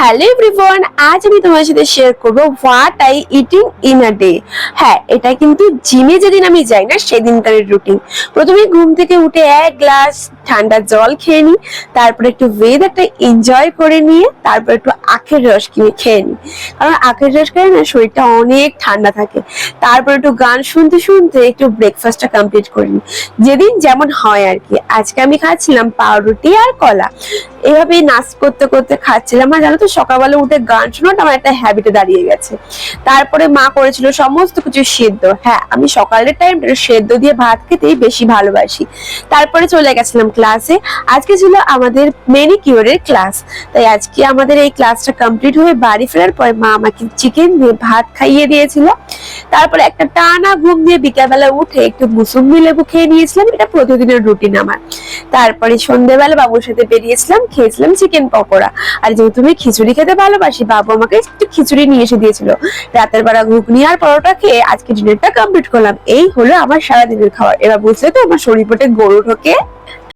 Hello everyone, আজ আমি তোমার সাথে শেয়ার করব what I eating in a day. হ্যাঁ, এটা কিন্তু জিমে যেদিন আমি যাই না সেদিনকার রুটিন। প্রথমে ঘুম থেকে উঠে এক গ্লাস ঠান্ডা জল খেয়ে নিই, তারপরে একটু ওয়েদারটা এনজয় করে নিয়ে তারপর একটু আখের রস কিনে খেয়ে নিই, কারণ আখের রস খেলে না শরীরটা অনেক ঠান্ডা থাকে। তারপর একটু গান শুনতে শুনতে একটু ব্রেকফাস্টটা কমপ্লিট করে নিই, যেদিন যেমন হয় আর কি। আজকে আমি খাচ্ছিলাম পাউরুটি আর কলা, এভাবে নাচ করতে করতে খাচ্ছিলাম। আর জানো তো, সকালবেলা উঠে গান শোনাটা আমার একটা হ্যাবিটে দাঁড়িয়ে গেছে। তারপরে মা করেছিল সমস্ত কিছু সেদ্ধ। হ্যাঁ, আমি সকালের টাইমটা সেদ্ধ দিয়ে ভাত খেতেই বেশি ভালোবাসি। তারপরে চলে গেছিলাম ক্লাসে। আজকে ছিল আমাদের ম্যানিকিউরের ক্লাস, তাই আজকে আমাদের এই ক্লাসটা কমপ্লিট হয়ে বাড়ি ফেরার পরে মা আমাকে চিকেন দিয়ে ভাত খাইয়ে দিয়েছিল। তারপরে একটা টানা ঘুম দিয়ে বিকালবেলা উঠে একটু মুসুম্বি লেবু খেয়ে নিয়েছিলাম, এটা প্রতিদিনের রুটিন আমার। তারপরে সন্ধ্যেবেলা বাবুর সাথে বেরিয়েছিলাম, খেয়েছিলাম চিকেন পকোড়া। আর যেহেতু আমি খিচুড়ি খেতে ভালোবাসি, বাবু আমাকে একটু খিচুড়ি নিয়ে এসে দিয়েছিল। রাতের বেলা ঘুগনি আর পরোটা খেয়ে আজকে ডিনারটা কমপ্লিট করলাম। এই হলো আমার সারাদিনের খাবার। এবার বুঝলে তো আমার শরীর পেটে গরু ঢোকে।